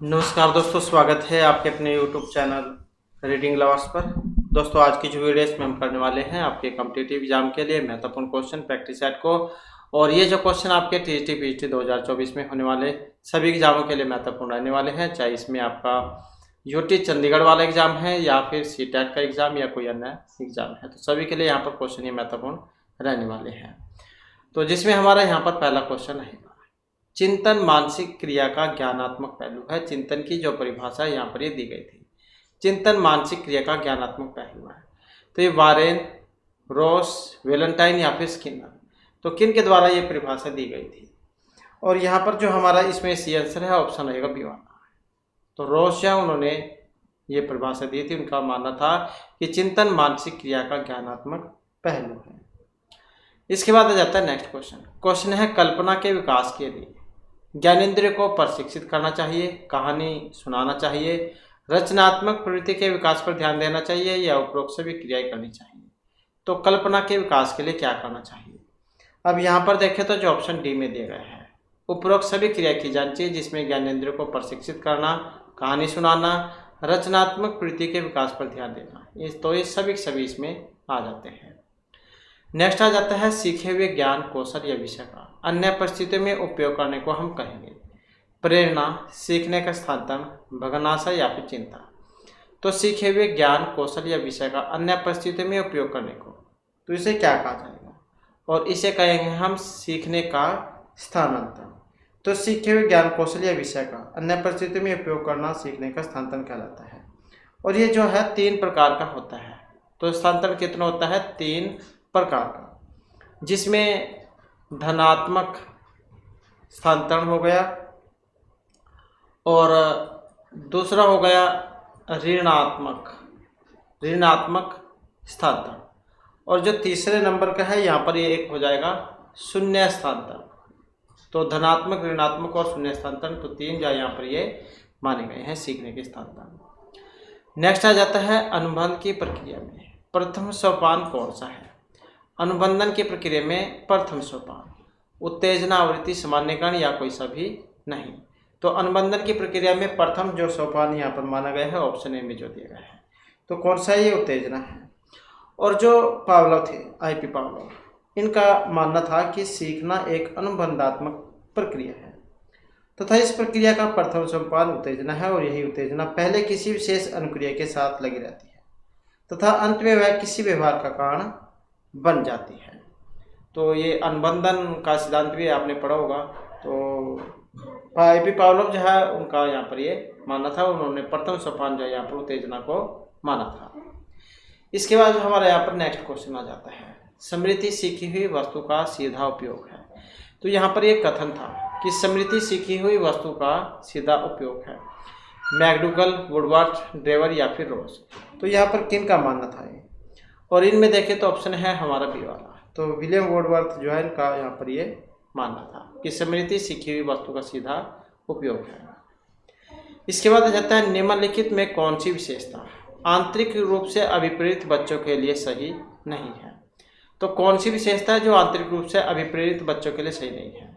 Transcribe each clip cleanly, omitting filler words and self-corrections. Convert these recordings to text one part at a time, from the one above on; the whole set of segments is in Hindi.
नमस्कार दोस्तों, स्वागत है आपके अपने YouTube चैनल रीडिंग लवर्स पर। दोस्तों, आज की जो वीडियो इसमें हम करने वाले हैं आपके कॉम्पिटिटिव एग्जाम के लिए महत्वपूर्ण क्वेश्चन प्रैक्टिस सेट को। और ये जो क्वेश्चन आपके टीजीटी पीजीटी 2024 में होने वाले सभी एग्जामों के लिए महत्वपूर्ण रहने वाले हैं, चाहे इसमें आपका यूटी चंडीगढ़ वाला एग्जाम है या फिर सीटेट का एग्जाम या कोई अन्य एग्जाम है, तो सभी के लिए यहाँ पर क्वेश्चन ये महत्वपूर्ण रहने वाले हैं। तो जिसमें हमारा यहाँ पर पहला क्वेश्चन रहेगा, चिंतन मानसिक क्रिया का ज्ञानात्मक पहलू है। चिंतन की जो परिभाषा है यहाँ पर ये दी गई थी, चिंतन मानसिक क्रिया का ज्ञानात्मक पहलू है। तो ये वारेन, रॉस, वेलेंटाइन या फिर स्किनर, तो किन के द्वारा ये परिभाषा दी गई थी? और यहाँ पर जो हमारा इसमें सी आंसर है ऑप्शन रहेगा बी वाला। तो रॉस या उन्होंने ये परिभाषा दी थी, उनका मानना था कि चिंतन मानसिक क्रिया का ज्ञानात्मक पहलू है। इसके बाद आ जाता है नेक्स्ट क्वेश्चन। क्वेश्चन है, कल्पना के विकास के लिए ज्ञानेंद्रिय को प्रशिक्षित करना चाहिए, कहानी सुनाना चाहिए, रचनात्मक प्रवृत्ति के विकास पर ध्यान देना चाहिए या उपरोक्त सभी क्रियाएं करनी चाहिए। तो कल्पना के विकास के लिए क्या करना चाहिए? अब यहाँ पर देखें तो जो ऑप्शन डी में दिए गए हैं, उपरोक्त सभी क्रिया की जानी चाहिए, जिसमें ज्ञानेंद्रिय को प्रशिक्षित करना, कहानी सुनाना, रचनात्मक प्रवृत्ति के विकास पर ध्यान देना, तो ये सभी इसमें आ जाते हैं। नेक्स्ट आ जाता है, सीखे हुए ज्ञान कौशल या विषय का अन्य परिस्थितियों में उपयोग करने को हम कहेंगे प्रेरणा, सीखने का स्थानांतरण, भग्नाशय या फिर चिंता। तो सीखे हुए ज्ञान कौशल या विषय का अन्य परिस्थितियों में उपयोग करने को, तो इसे क्या कहा जाएगा? और इसे कहेंगे हम सीखने का स्थानांतरण। तो सीखे हुए ज्ञान कौशल या विषय का अन्य परिस्थितियों में उपयोग करना सीखने का स्थानांतरण कहलाता है। और ये जो है 3 प्रकार का होता है। तो स्थानांतरण कितना होता है? 3 प्रकार का, जिसमें धनात्मक स्थानांतरण हो गया और दूसरा हो गया ऋणात्मक स्थानांतरण, और जो तीसरे नंबर का है यहाँ पर ये एक हो जाएगा शून्य स्थानांतरण। तो धनात्मक, ऋणात्मक और शून्य स्थानांतरण, तो 3 जो यहाँ पर ये माने गए हैं सीखने के स्थानांतरण। नेक्स्ट आ जाता है, अनुबंध की प्रक्रिया में प्रथम सोपान कौन सा है? अनुबंधन की प्रक्रिया में प्रथम सोपान उत्तेजना, आवृत्ति, सामान्यकरण या कोई सा भी नहीं। तो अनुबंधन की प्रक्रिया में प्रथम जो सोपान यहाँ पर माना गया है ऑप्शन ए में जो दिया गया है, तो कौन सा ये उत्तेजना है। और जो पावलोव थे, आईपी पावलोव, इनका मानना था कि सीखना एक अनुबंधात्मक प्रक्रिया है तथा इस प्रक्रिया का प्रथम सोपान उत्तेजना है, और यही उत्तेजना पहले किसी विशेष अनुक्रिया के साथ लगी रहती है तथा अंत में वह किसी व्यवहार का कारण बन जाती है। तो ये अनुबंधन का सिद्धांत भी आपने पढ़ा होगा। तो आईपी पावलोव जो है उनका यहाँ पर ये मानना था, उन्होंने प्रथम सोपान जो है यहाँ पर उत्तेजना को माना था। इसके बाद जो हमारा यहाँ पर नेक्स्ट क्वेश्चन आ जाता है, स्मृति सीखी हुई वस्तु का सीधा उपयोग है। तो यहाँ पर एक कथन था कि स्मृति सीखी हुई वस्तु का सीधा उपयोग है। मैकडूगल, वुडवर्थ, ड्रेवर या फिर रोज, तो यहाँ पर किन का मानना था ये? और इनमें देखें तो ऑप्शन है हमारा बी वाला। तो विलियम वुडवर्थ जो है इनका यहाँ पर ये मानना था कि स्मृति सीखी हुई वस्तु का सीधा उपयोग है। इसके बाद आ जाता है, निम्नलिखित में कौन सी विशेषता आंतरिक रूप से अभिप्रेरित बच्चों के लिए सही नहीं है? तो कौन सी विशेषता है जो आंतरिक रूप से अभिप्रेरित बच्चों के लिए सही नहीं है?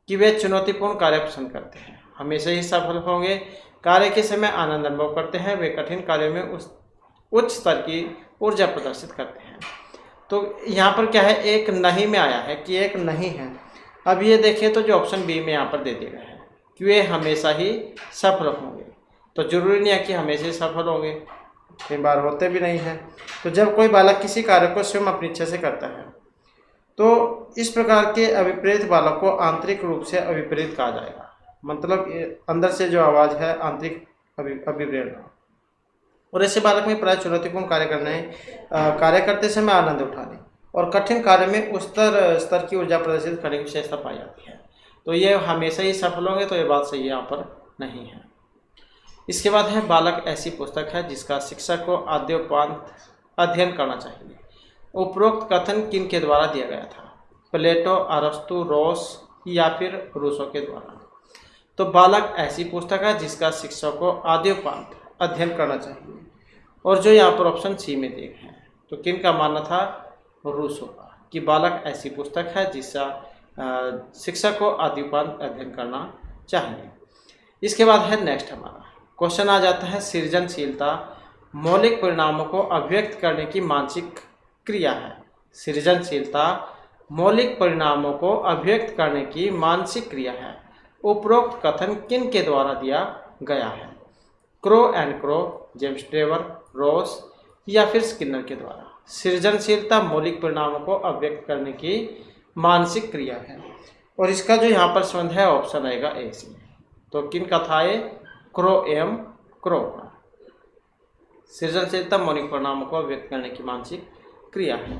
कि वे चुनौतीपूर्ण कार्य पसंद करते हैं, हमेशा ही सफल होंगे, कार्य के समय आनंद अनुभव करते हैं, वे कठिन कार्यों में उच्च स्तर की ऊर्जा प्रदर्शित करते हैं। तो यहाँ पर क्या है, एक नहीं में आया है कि एक नहीं है। अब ये देखें तो जो ऑप्शन बी में यहाँ पर दे दिया गया है कि वे हमेशा ही सफल होंगे। तो जरूरी नहीं है कि हमेशा ही सफल होंगे, कई बार होते भी नहीं हैं। तो जब कोई बालक किसी कार्य को स्वयं अपनी इच्छा से करता है, तो इस प्रकार के अभिप्रेरित बालक को आंतरिक रूप से अभिप्रेरित कहा जाएगा। मतलब अंदर से जो आवाज़ है आंतरिक अभिप्रेरणा। और ऐसे बालक में प्राय चुनौतीपूर्ण कार्य करते समय आनंद उठाने और कठिन कार्य में उस स्तर की ऊर्जा प्रदर्शित करने की विशेषता पाई जाती है। तो ये हमेशा ही सफल होंगे, तो ये बात सही यहाँ पर नहीं है। इसके बाद है, बालक ऐसी पुस्तक है जिसका शिक्षक को आद्योपांत अध्ययन करना चाहिए। उपरोक्त कथन किन के द्वारा दिया गया था? प्लेटो, अरस्तु, रॉस या फिर रूसो के द्वारा। तो बालक ऐसी पुस्तक है जिसका शिक्षक को आद्योपांत अध्ययन करना चाहिए, और जो यहाँ पर ऑप्शन सी में दिए हैं, तो किन का मानना था? रूसो का, कि बालक ऐसी पुस्तक है जिसका शिक्षक को आद्योपांत अध्ययन करना चाहिए। इसके बाद है नेक्स्ट हमारा क्वेश्चन आ जाता है सृजनशीलता मौलिक परिणामों को अभिव्यक्त करने की मानसिक क्रिया है। सृजनशीलता मौलिक परिणामों को अभिव्यक्त करने की मानसिक क्रिया है। उपरोक्त कथन किन के द्वारा दिया गया है? Crow and Crow, James Trevor, Ross या फिर स्किनर के द्वारा। सृजनशीलता मौलिक परिणामों को अभिव्यक्त करने की मानसिक क्रिया है और इसका जो यहाँ पर संबंध है ऑप्शन आएगा ए सी। तो किन का था ये? क्रो एम क्रो का। सृजनशीलता मौलिक परिणामों को अभिव्यक्त करने की मानसिक क्रिया है।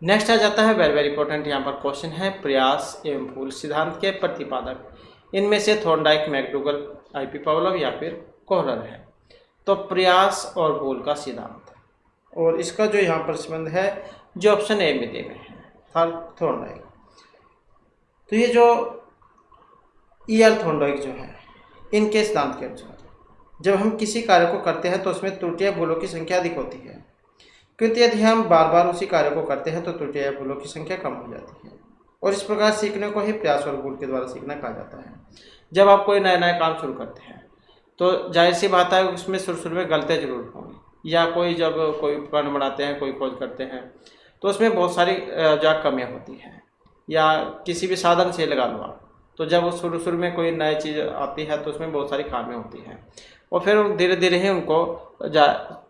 नेक्स्ट आ जाता है वेरी वेरी इंपॉर्टेंट यहाँ पर क्वेश्चन है प्रयास एवं भूल सिद्धांत के प्रतिपादक इनमें से थॉर्नडाइक, मैकडूगल, आईपी पावलोव या फिर कोहलर है। तो प्रयास और भूल का सिद्धांत और इसका जो यहाँ पर संबंध है जो ऑप्शन ए में दिए गए हैं थॉर्नडाइक। तो ये जो ईआर थॉर्नडाइक जो है इनके सिद्धांत के अनुसार जब हम किसी कार्य को करते हैं तो उसमें त्रुटियां भूलों की संख्या अधिक होती है, क्योंकि यदि हम बार बार उसी कार्य को करते हैं तो त्रुटियां या भूलों की संख्या कम हो जाती है और इस प्रकार सीखने को ही प्रयास और भूल के द्वारा सीखना कहा जाता है। जब आप कोई नया नया काम शुरू करते हैं तो जाहिर सी बात है उसमें शुरू में गलतियाँ जरूर होंगी, या कोई जब कोई उपकरण बनाते हैं, कोई खोज करते हैं तो उसमें बहुत सारी जो कमियाँ होती हैं, या किसी भी साधन से लगा लो आप, तो जब वो शुरू में कोई नई चीज़ आती है तो उसमें बहुत सारी खामियाँ होती हैं और फिर धीरे धीरे ही उनको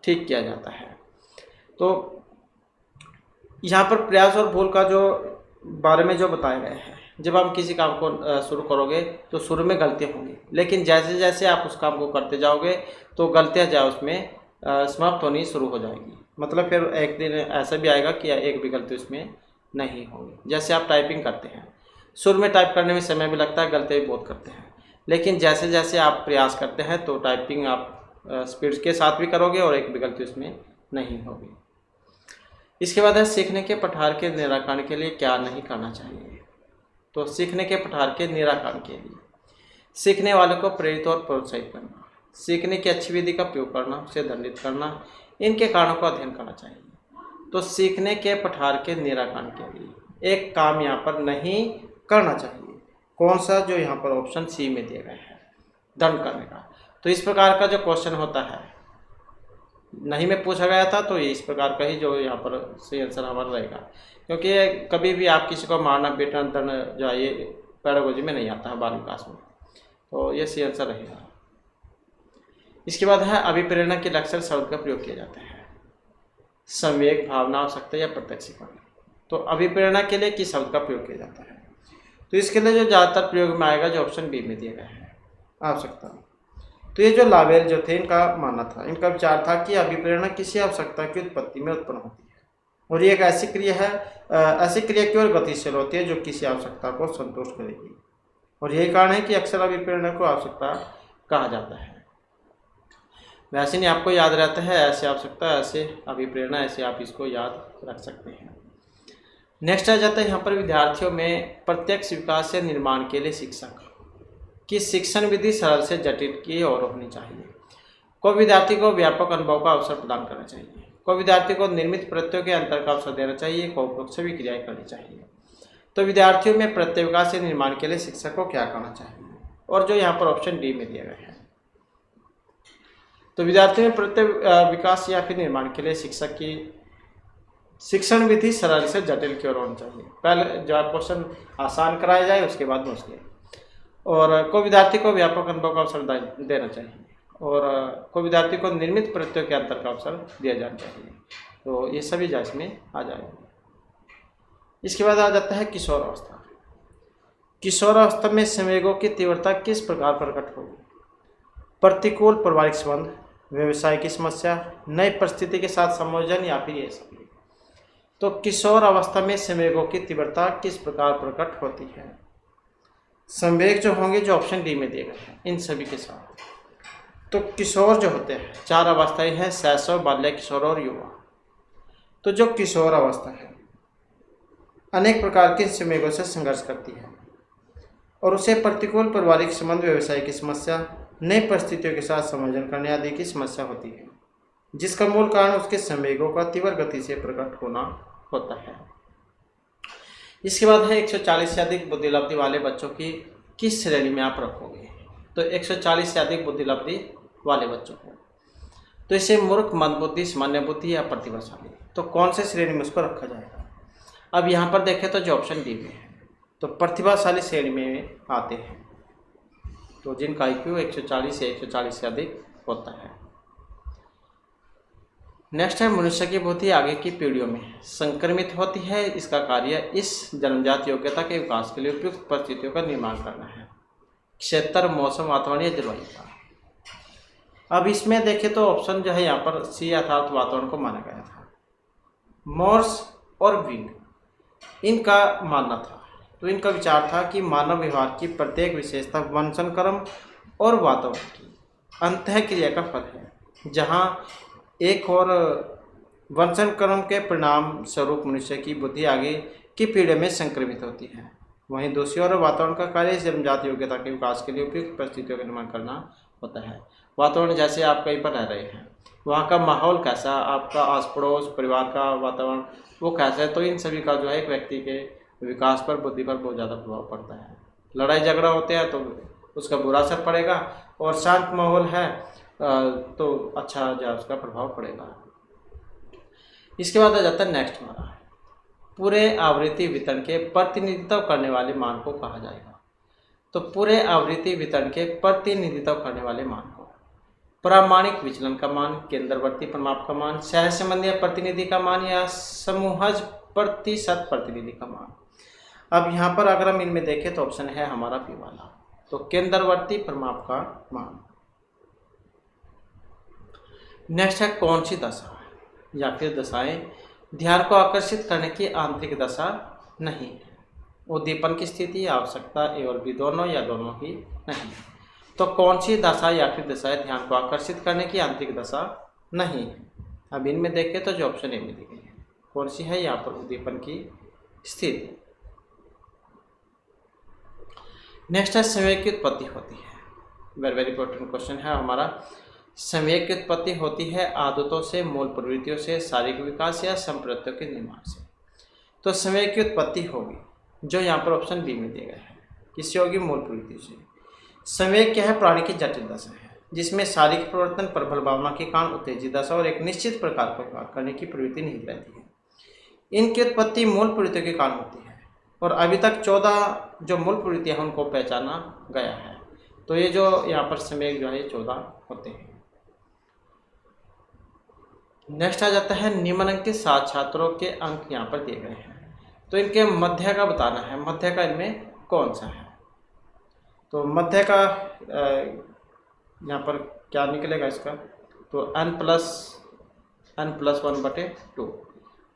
ठीक किया जाता है। तो यहाँ पर प्रयास और भूल का जो बारे में जो बताया गया है, जब आप किसी काम को शुरू करोगे तो शुरू में गलतियाँ होंगी, लेकिन जैसे जैसे आप उस काम को करते जाओगे तो गलतियाँ जो उसमें समाप्त होनी शुरू हो जाएगी। मतलब फिर एक दिन ऐसा भी आएगा कि एक भी गलती उसमें नहीं होगी। जैसे आप टाइपिंग करते हैं, शुरू में टाइप करने में समय भी लगता है, गलतियाँ भी बहुत करते हैं, लेकिन जैसे जैसे आप प्रयास करते हैं तो टाइपिंग आप स्पीड के साथ भी करोगे और एक भी गलती उसमें नहीं होगी। इसके बाद है सीखने के पठार के निराकरण के लिए क्या नहीं करना चाहिए। तो सीखने के पठार के निराकरण के लिए सीखने वाले को प्रेरित और प्रोत्साहित करना, सीखने की अच्छी विधि का प्रयोग करना, उसे दंडित करना, इनके कारणों का अध्ययन करना चाहिए। तो सीखने के पठार के निराकरण के लिए एक काम यहाँ पर नहीं करना चाहिए। कौन सा? जो यहाँ पर ऑप्शन सी में दिए गए हैं, दंड करने का। तो इस प्रकार का जो क्वेश्चन होता है नहीं में पूछा गया था, तो ये इस प्रकार का ही जो यहाँ पर सही आंसर हमारा रहेगा, क्योंकि कभी भी आप किसी को मारना पीटना दंड जो ये पैडागोजी में नहीं आता है, बाल विकास में, तो ये सही आंसर रहेगा। इसके बाद है अभिप्रेरणा के लक्षण शब्द का प्रयोग किया जाता है। संवेग, भावना, आवश्यकता या प्रत्यक्षीकरण। तो अभिप्रेरणा के लिए किस शब्द का प्रयोग किया जाता है? तो इसके लिए जो ज़्यादातर प्रयोग में आएगा जो ऑप्शन बी में दिया गया है, आवश्यकता। तो ये जो लावेल जो थे इनका मानना था, इनका विचार था कि अभिप्रेरणा किसी आवश्यकता की उत्पत्ति में उत्पन्न होती है और ये एक ऐसी क्रिया है, ऐसी क्रिया की ओर गतिशील होती है जो किसी आवश्यकता को संतुष्ट करेगी और यही कारण है कि अक्सर अभिप्रेरणा को आवश्यकता कहा जाता है। वैसे नहीं आपको याद रहता है, ऐसे आवश्यकता, ऐसे अभिप्रेरणा, ऐसे आप इसको याद रख सकते हैं। नेक्स्ट आ जाता है यहाँ पर विद्यार्थियों में प्रत्यक्ष विकास से निर्माण के लिए शिक्षक की शिक्षण विधि सरल से जटिल की ओर होनी चाहिए। कोई विद्यार्थी को व्यापक अनुभव का अवसर प्रदान करना चाहिए। कोई विद्यार्थी को निर्मित प्रत्ययों के अंतर का अवसर देना चाहिए। को उपरोक्त सभी क्रियाएं करनी चाहिए। तो विद्यार्थियों में प्रत्यय विकास से निर्माण के लिए शिक्षक को क्या करना चाहिए? और जो यहाँ पर ऑप्शन डी में दिया गया है, तो विद्यार्थियों में प्रत्यय विकास या फिर निर्माण के लिए शिक्षक की शिक्षण विधि सरल से जटिल की ओर होनी चाहिए। पहले जो क्वेश्चन आसान कराया जाए, उसके बाद मुश्किल। और कोई विद्यार्थी को व्यापक अनुभव का अवसर देना चाहिए और कोई विद्यार्थी को निर्मित प्रत्ययों के अंतर का अवसर दिया जाना चाहिए। तो ये सभी जांच में आ जाएंगे। इसके बाद आ जाता है किशोर अवस्था। किशोर अवस्था में संवेगों की तीव्रता किस प्रकार प्रकट होगी? प्रतिकूल पारिवारिक संबंध, व्यवसाय की समस्या, नई परिस्थिति के साथ संयोजन या फिर ये सभी। तो किशोर अवस्था में संवेगों की तीव्रता किस प्रकार प्रकट होती है? संवेग जो होंगे जो ऑप्शन डी में दिए गए हैं इन सभी के साथ। तो किशोर जो होते हैं, 4 अवस्थाएं हैं, शैशव, बाल्य, किशोर और युवा। तो जो किशोर अवस्था है अनेक प्रकार के संवेगों से संघर्ष करती है और उसे प्रतिकूल पारिवारिक संबंध, व्यवसाय की समस्या, नई परिस्थितियों के साथ संयोजन करने आदि की समस्या होती है, जिसका मूल कारण उसके संवेगों का तीव्र गति से प्रकट होना होता है। इसके बाद है 140 से अधिक बुद्धिलब्धि वाले बच्चों की किस श्रेणी में आप रखोगे? तो 140 से अधिक बुद्धि लब्धि वाले बच्चों को। तो इसे मूर्ख, मंदबुद्धि, सामान्य बुद्धि या प्रतिभाशाली, तो कौन से श्रेणी में उसको रखा जाएगा? अब यहाँ पर देखें तो जो ऑप्शन डी में है, तो प्रतिभाशाली श्रेणी में आते हैं, तो जिनका IQ 140 या 140 से अधिक होता है। नेक्स्ट है, मनुष्य की बुद्धि आगे की पीढ़ियों में संक्रमित होती है। इसका कार्य इस जन्मजात योग्यता के विकास के लिए उपयुक्त परिस्थितियों का निर्माण करना है। क्षेत्र, मौसम, वातावरण या जलवायु का। अब इसमें देखें तो ऑप्शन जो है यहाँ पर सी अर्थात वातावरण को माना गया था। मॉर्स और विंग इनका मानना था, तो इनका विचार था कि मानव व्यवहार की प्रत्येक विशेषता वंशक्रम और वातावरण की अंतःक्रिया का फल है। जहाँ एक और वंशक्रम के परिणाम स्वरूप मनुष्य की बुद्धि आगे की पीढ़ी में संक्रमित होती है, वहीं दूसरी ओर वातावरण का कार्य जन्मजात योग्यता के विकास के लिए उपयुक्त परिस्थितियों का निर्माण करना होता है। वातावरण जैसे आप कहीं पर रह रहे हैं, वहाँ का माहौल कैसा, आपका आस पड़ोस परिवार का वातावरण वो कैसा है, तो इन सभी का जो है एक व्यक्ति के विकास पर, बुद्धि पर बहुत ज़्यादा प्रभाव पड़ता है। लड़ाई झगड़ा होते हैं तो उसका बुरा असर पड़ेगा, और शांत माहौल है तो अच्छा जो है उसका प्रभाव पड़ेगा। इसके बाद आ जाता है नेक्स्ट हमारा, पूरे आवृत्ति वितरण के प्रतिनिधित्व करने वाले मान को कहा जाएगा। तो पूरे आवृत्ति वितरण के प्रतिनिधित्व करने वाले मान को प्रामाणिक विचलन का मान, केंद्रवर्ती परिमाप का मान, सहसंबंधी प्रतिनिधि का मान या समूहज प्रतिशत प्रतिनिधि का मान। अब यहाँ पर अगर हम इनमें देखें तो ऑप्शन है हमारा बी वाला, तो केंद्रवर्ती परिमाप का मान। नेक्स्ट है, कौन सी दशा या फिर दशाएं ध्यान को आकर्षित करने की आंतरिक दशा नहीं है? उद्दीपन की स्थिति, आवश्यकता, ए और बी दोनों या दोनों ही नहीं। तो कौन सी दशा या फिर दशाएं ध्यान को आकर्षित करने की आंतरिक दशा नहीं है? अब इनमें देखें तो जो ऑप्शन ए में दी गई है, कौन सी है यहाँ पर? उद्दीपन की स्थिति। नेक्स्ट है, समय की उत्पत्ति होती है। वेरी वेरी इंपॉर्टेंट क्वेश्चन है हमारा। समय की उत्पत्ति होती है आदतों से, मूल प्रवृत्तियों से, शारीरिक विकास या संप्रत्तियों के निर्माण से। तो समय की उत्पत्ति होगी जो यहाँ पर ऑप्शन बी में दिया गया है, किससे होगी? मूल प्रवृत्ति से। समय क्या है? प्राणी की जटिल दशा है जिसमें शारीरिक परिवर्तन, प्रबल भावना के कारण उत्तेजित दशा और एक निश्चित प्रकार का व्यवहार करने की प्रवृत्ति नहीं रहती है। इनकी उत्पत्ति मूल प्रवृत्तियों के कारण होती है, और अभी तक 14 जो मूल प्रवृत्तियाँ हैं उनको पहचाना गया है। तो ये जो यहाँ पर समय जो है 14 होते हैं। नेक्स्ट आ जाता है, निम्नांकित 7 छात्रों के अंक यहाँ पर दिए गए हैं, तो इनके मध्य का बताना है। मध्य का इनमें कौन सा है? तो मध्य का यहाँ पर क्या निकलेगा इसका? तो n+1/2,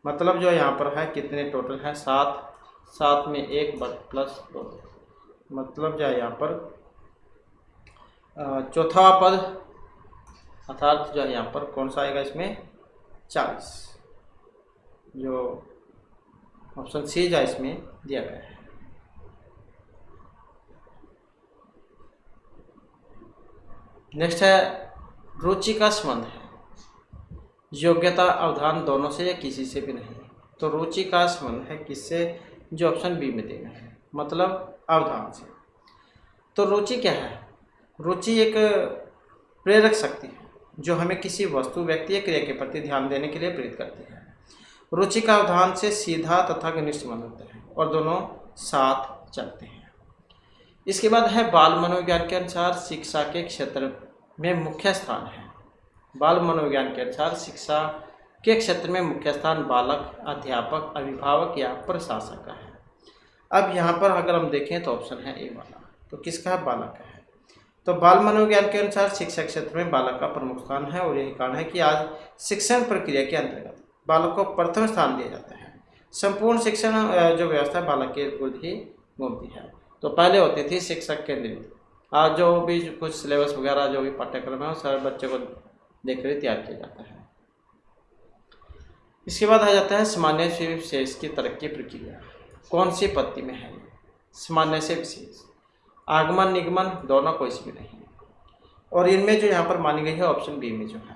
मतलब जो यहाँ पर है कितने टोटल है? 7, 7 में 1 +2, मतलब जो है यहाँ पर चौथा पद अर्थात जो है यहाँ पर कौन सा आएगा इसमें? 40, जो ऑप्शन सी जो इसमें दिया गया है। नेक्स्ट है, रुचि का संबंध है योग्यता, अवधान दोनों से या किसी से भी नहीं। तो रुचि का संबंध है किससे? जो ऑप्शन बी में देना है, मतलब अवधान से। तो रुचि क्या है? रुचि एक प्रेरक शक्ति है जो हमें किसी वस्तु, व्यक्ति या क्रिया के प्रति ध्यान देने के लिए प्रेरित करती है। रुचि का अवधान से सीधा तथा घनिष्ठ संबंध होता है और दोनों साथ चलते हैं। इसके बाद है, बाल मनोविज्ञान के अनुसार शिक्षा के क्षेत्र में मुख्य स्थान है। बाल मनोविज्ञान के अनुसार शिक्षा के क्षेत्र में मुख्य स्थान बालक, अध्यापक, अभिभावक या प्रशासक का है। अब यहाँ पर अगर हम देखें तो ऑप्शन है ए वाला, तो किसका है? बालक का है। तो बाल मनोविज्ञान के अनुसार शिक्षा क्षेत्र में बालक का प्रमुख स्थान है, और यही कारण है कि आज शिक्षण प्रक्रिया के अंतर्गत बालक को प्रथम स्थान दिया जाता है। संपूर्ण शिक्षण जो व्यवस्था बालक के इर्द ही घूमती है। तो पहले होती थी शिक्षक केंद्रित, आज जो भी कुछ सिलेबस वगैरह जो भी पाठ्यक्रम है वो सारे बच्चों को देखकर तैयार किया जाता है। इसके बाद आ जाता है, सामान्य से विशेष की तरक्की प्रक्रिया कौन सी पद्धति में है? सामान्य से विशेष, आगमन, निगमन दोनों कोई सी भी नहीं। और इनमें जो यहाँ पर मानी गई है ऑप्शन बी में जो है,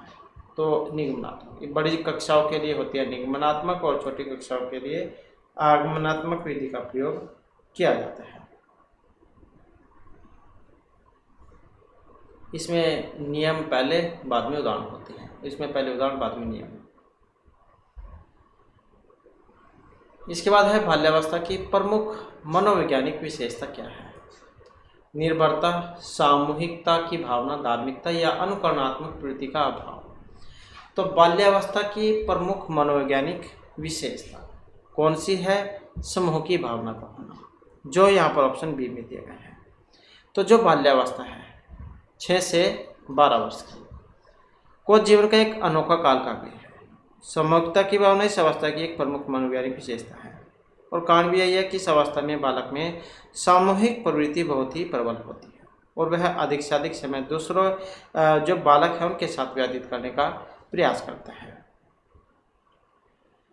तो निगमनात्मक। बड़ी कक्षाओं के लिए होती है निगमनात्मक, और छोटी कक्षाओं के लिए आगमनात्मक विधि का प्रयोग किया जाता है। इसमें नियम पहले बाद में उदाहरण होते हैं, इसमें पहले उदाहरण बाद में नियम। इसके बाद है बाल्यावस्था की प्रमुख मनोवैज्ञानिक विशेषता क्या है? निर्भरता, सामूहिकता की भावना, धार्मिकता या अनुकरणात्मक प्रवृत्ति का अभाव। तो बाल्यावस्था की प्रमुख मनोवैज्ञानिक विशेषता कौन सी है? समूह की भावना का होना, जो यहाँ पर ऑप्शन बी में दिया गया है। तो जो बाल्यावस्था है 6 से 12 वर्ष की, को जीवन का एक अनोखा काल कहा गया है। समूहिकता की भावना इस अवस्था की एक प्रमुख मनोवैज्ञानिक विशेषता है, और कारण भी यही है कि इस अवस्था में बालक में सामूहिक प्रवृत्ति बहुत ही प्रबल होती है, और वह अधिक से अधिक समय दूसरों जो बालक है उनके साथ व्यतीत करने का प्रयास करता है।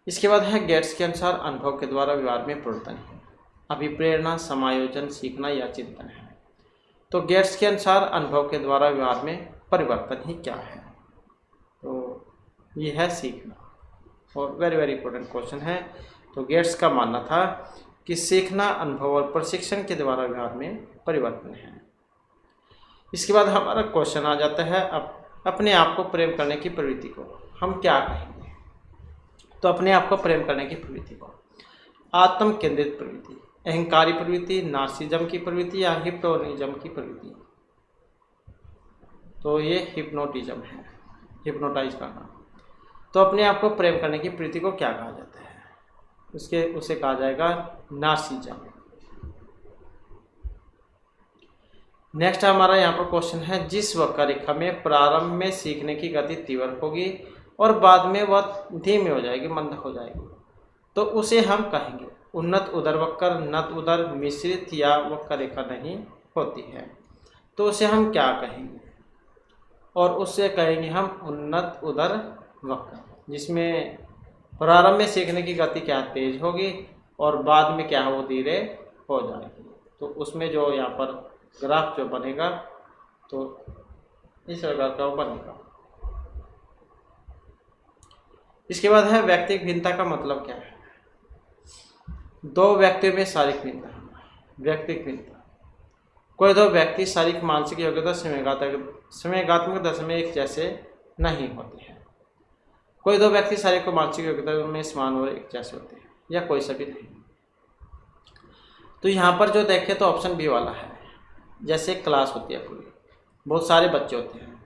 इसके बाद है गेट्स के अनुसार अनुभव के द्वारा व्यवहार में परिवर्तन है, अभिप्रेरणा, समायोजन, सीखना या चिंतन है। तो गेट्स के अनुसार अनुभव के द्वारा व्यवहार में परिवर्तन ही क्या है? तो ये है सीखना, और वेरी वेरी इंपॉर्टेंट क्वेश्चन है। तो गेट्स का मानना था कि सीखना अनुभव और प्रशिक्षण के द्वारा व्यवहार में परिवर्तन है। इसके बाद हमारा क्वेश्चन आ जाता है अपने आप को प्रेम करने की प्रवृत्ति को हम क्या कहेंगे? तो अपने आप को प्रेम करने की प्रवृत्ति को आत्म केंद्रित प्रवृत्ति, अहंकारी प्रवृत्ति, नार्सिज्म की प्रवृत्ति या हिप्नोटिज्म की प्रवृत्ति। तो ये हिप्नोटिज्म है, हिप्नोटाइज करना। तो अपने आप को प्रेम करने की प्रवृत्ति को क्या कहा जाता है? उसे कहा जाएगा नार्सिज्म। नेक्स्ट हमारा यहाँ पर क्वेश्चन है, जिस वक्र रेखा में प्रारंभ में सीखने की गति तीव्र होगी और बाद में वह धीमी हो जाएगी, मंद हो जाएगी, तो उसे हम कहेंगे उन्नत उदर वक्र, नत उदर, मिश्रित या वक्र रेखा नहीं होती है, तो उसे हम क्या कहेंगे? और उससे कहेंगे हम उन्नत उदर वक्र, जिसमें प्रारंभ में सीखने की गति क्या तेज होगी और बाद में क्या वो धीरे हो जाएगी। तो उसमें जो यहाँ पर ग्राफ जो बनेगा तो इस प्रकार का बनेगा। इसके बाद है व्यक्तिक भिन्नता का मतलब क्या है? दो व्यक्तियों में शारीरिक भिन्नता। व्यक्तिक भिन्नता, कोई दो व्यक्ति शारीरिक मानसिक योग्यता समयगात्मक दशा में एक जैसे नहीं होते हैं। कोई दो व्यक्ति शारीरिक और मानसिक योग्यता में समान और एक जैसे होते हैं, या कोई सभी नहीं। तो यहाँ पर जो देखें तो ऑप्शन बी वाला है। जैसे एक क्लास होती है पूरी, बहुत सारे बच्चे होते हैं,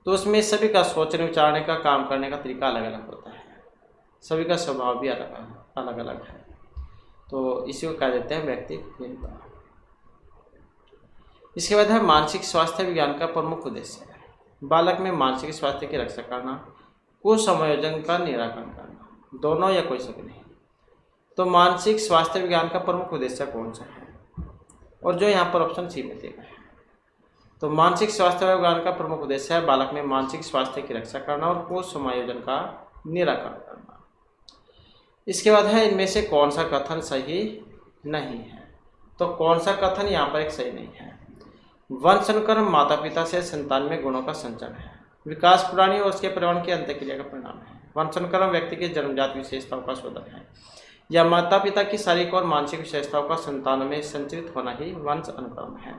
तो उसमें सभी का सोचने विचारने का, काम करने का तरीका अलग अलग होता है, सभी का स्वभाव भी अलग अलग है। तो इसी को कह देते हैं व्यक्तिक भिन्नता। इसके बाद है मानसिक स्वास्थ्य विज्ञान का प्रमुख उद्देश्य है बालक में मानसिक स्वास्थ्य की रक्षा करना, कुसंयोजन का निराकरण करना, दोनों या कोई सभी नहीं। तो मानसिक स्वास्थ्य विज्ञान का प्रमुख उद्देश्य कौन सा है? और जो यहाँ पर ऑप्शन सी में दिया गया है। तो मानसिक स्वास्थ्य विज्ञान का प्रमुख उद्देश्य है बालक में मानसिक स्वास्थ्य की रक्षा करना और कुसंयोजन का निराकरण करना। इसके बाद है इनमें से कौन सा कथन सही नहीं है? तो कौन सा कथन यहाँ पर एक सही नहीं है? वंशानुक्रम माता पिता से संतान में गुणों का संचरण है, विकास प्राणी और उसके परिवहन की अंतःक्रिया का परिणाम है। वंशानुक्रम व्यक्ति की जन्मजात विशेषताओं का शोधन है, या माता पिता की शारीरिक और मानसिक विशेषताओं का संतानों में संचरित होना ही वंश अनुक्रम है।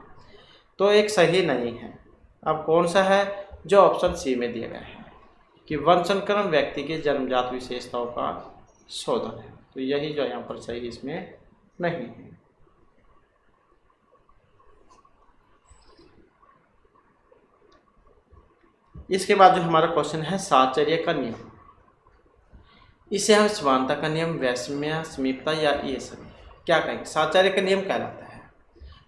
तो एक सही नहीं है। अब कौन सा है? जो ऑप्शन सी में दिया गया है कि वंशानुक्रम व्यक्ति की जन्मजात विशेषताओं का शोधन है। तो यही जो यहाँ पर सही इसमें नहीं है। इसके बाद जो हमारा क्वेश्चन है साहचर्य का नियम, इसे हम समानता का नियम, वैषम्य, समीपता या ये सभी क्या कहेंगे? साहचर्य का नियम कहलाता है।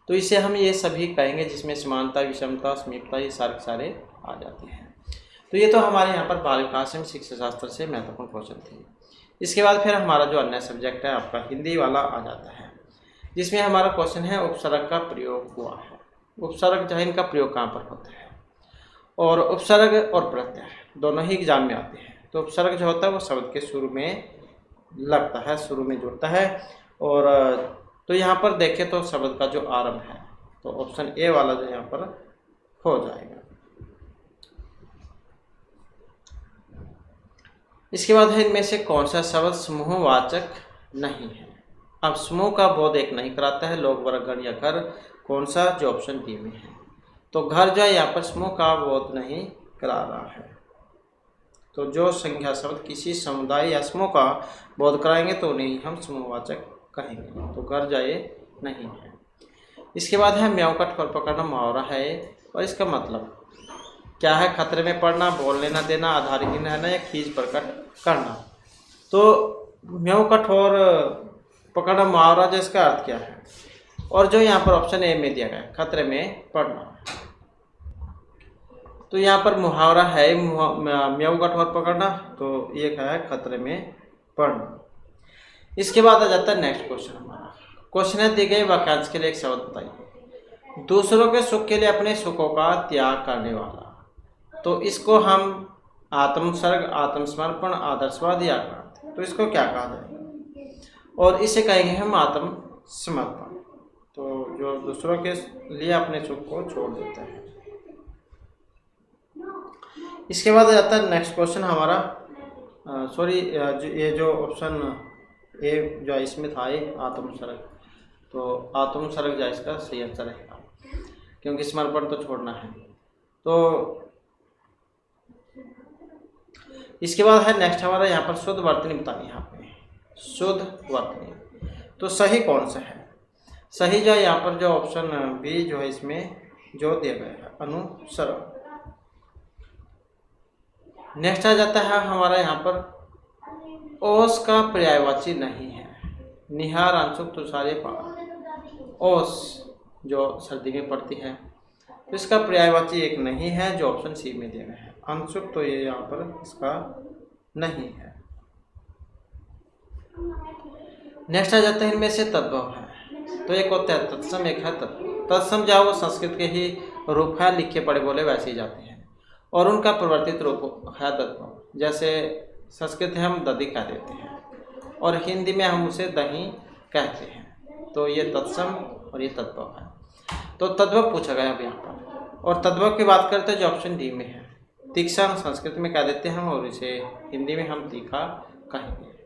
तो इसे हम ये सभी कहेंगे जिसमें समानता, विषमता, समीपता ये सारे आ जाते हैं। तो ये तो हमारे यहाँ पर बाल विकास एवं शिक्षा शास्त्र से महत्वपूर्ण क्वेश्चन थे। इसके बाद फिर हमारा जो अन्य सब्जेक्ट है आपका हिंदी वाला आ जाता है, जिसमें हमारा क्वेश्चन है उपसर्ग का प्रयोग हुआ है। उपसर्ग जो है इनका प्रयोग कहाँ पर होता है? और उपसर्ग और प्रत्यय दोनों ही एग्जाम में आते हैं। तो उपसर्ग जो होता है वो शब्द के शुरू में लगता है, शुरू में जुड़ता है। और तो यहाँ पर देखें तो शब्द का जो आरंभ है तो ऑप्शन ए वाला जो यहाँ पर हो जाएगा। इसके बाद है इनमें से कौन सा शब्द समूहवाचक नहीं है? अब समूह का बोध एक नहीं कराता है, लोग, वर्ग, गण या घर, कौन सा? जो ऑप्शन डी में है। तो घर जो है यहाँ पर समूह का बोध नहीं करा रहा है। तो जो संख्या शब्द किसी समुदाय या समूह का बोध कराएंगे तो उन्हें हम समूहवाचक कहेंगे। तो घर जाए नहीं है। इसके बाद है म्याऊं का ठोर पकड़ना मुहावरा है और इसका मतलब क्या है? खतरे में पड़ना, बोलने न देना, आधारहीन रहना या खींच प्रकट करना। तो म्याऊं का ठोर पकड़ना मुहावरा जो इसका अर्थ क्या है? और जो यहाँ पर ऑप्शन ए में दिया गया है खतरे में पड़ना, तो यहाँ पर मुहावरा है म्याऊं का ठोर पकड़ना, तो ये क्या है? खतरे में पड़ना। इसके बाद आ जाता है नेक्स्ट क्वेश्चन हमारा। क्वेश्चन है, दिए गए वाक्यांश के लिए एक शब्द बताइए। दूसरों के सुख के लिए अपने सुखों का त्याग करने वाला। तो इसको हम आत्मसर्ग, आत्मसमर्पण, आदर्शवाद या आक्रांत, तो इसको क्या कहा जाएगा? और इसे कहेंगे हम आत्मसमर्पण। तो जो दूसरों के लिए अपने सुख को छोड़ देते हैं। इसके बाद आ जाता है नेक्स्ट क्वेश्चन हमारा। ये जो ऑप्शन ए जो इसमें था ये आत्मसर्ग, तो आत्मसर्ग जो इसका सही आंसर रहेगा, क्योंकि समर्पण तो छोड़ना है। तो इसके बाद है नेक्स्ट हमारा यहाँ पर शुद्ध वर्तनी बतानी है। यहाँ पे शुद्ध वर्तनी, तो सही कौन सा है? सही जो है यहाँ पर जो ऑप्शन बी जो है इसमें जो दिया गया है अनुसरण। नेक्स्ट आ जाता है हमारा यहाँ पर ओस का पर्यायवाची नहीं है। निहार, अंशुक, तुषार, पार। ओस जो सर्दी में पड़ती है, तो इसका पर्यायवाची एक नहीं है, जो ऑप्शन सी में दिया गया है। अंशुक तो ये यहाँ पर इसका नहीं है। नेक्स्ट आ जाता है इनमें से तद्भव है। तो एक होता है तत्सम, एक है तद्भव। तत्सम जो वो संस्कृत के ही रूप है, लिखे पढ़े बोले वैसे ही जाते हैं, और उनका परिवर्तित रूप है तद्भव। जैसे संस्कृत में हम दधी कह देते हैं और हिंदी में हम उसे दही कहते हैं। तो ये तत्सम और ये तद्भव है। तो तद्भव पूछा गया अब यहाँ पर, और तद्भव की बात करते हैं जो ऑप्शन डी में है। तीक्ष्ण संस्कृत में कह देते हैं हम, और इसे हिंदी में हम तीखा कहेंगे।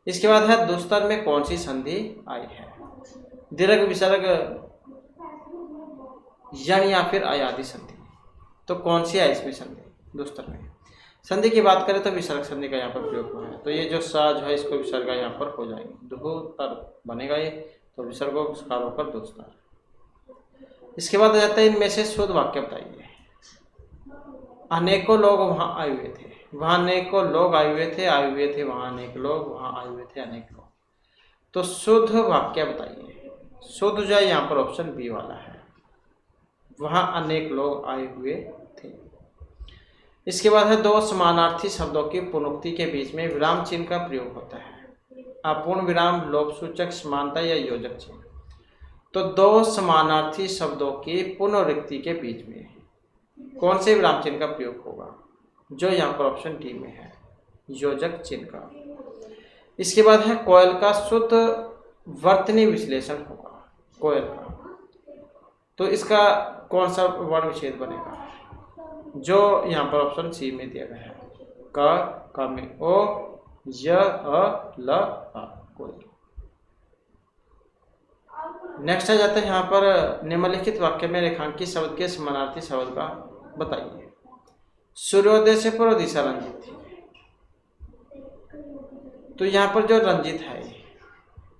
इसके बाद है दुस्तर में कौन सी संधि आई है? दीर्घ, विसर्ग, यण या फिर अयादि संधि। तो कौन सी है इसमें संधि? दुस्तर में संधि की बात करें तो विसर्ग संधि का यहाँ पर प्रयोग हुआ है। तो ये जो सा जो है इसको विसर्ग यहाँ पर हो जाएंगे, दुहतर बनेगा ये, तो विसर्ग होकर दुस्तर। इसके बाद आ जाता है इनमें से शुद्ध वाक्य बताइए। अनेकों लोग वहाँ आए हुए थे, वहाँ अनेकों लोग आए हुए थे, वहाँ अनेक लोग, वहाँ आए हुए थे अनेक लोग। तो शुद्ध वाक्य बताइए। शुद्ध जो है यहाँ पर ऑप्शन बी वाला है, वहाँ अनेक लोग आए हुए थे। इसके बाद है दो समानार्थी शब्दों की पुनरुक्ति के बीच में विराम चिन्ह का प्रयोग होता है। अपूर्ण विराम, लोप सूचक, समानता या योजक चिन्ह। तो दो समानार्थी शब्दों की पुनरुक्ति के बीच में कौन से विराम चिन्ह का प्रयोग होगा? जो यहाँ पर ऑप्शन डी में है, योजक चिन्ह का। इसके बाद है कोयल का शुद्ध वर्तनी विश्लेषण होगा, कोयल का। तो इसका कौन सा वर्ण विच्छेद बनेगा? जो यहाँ पर ऑप्शन सी में दिया गया है, क में ओ, य, अ, ल, आ, कोयल। नेक्स्ट आ जाता है यहाँ पर निम्नलिखित वाक्य में रेखांकित शब्द के समानार्थी शब्द का बताइए। सूर्योदय से पूर्व दिशा रंजित थी। तो यहाँ पर जो रंजित है,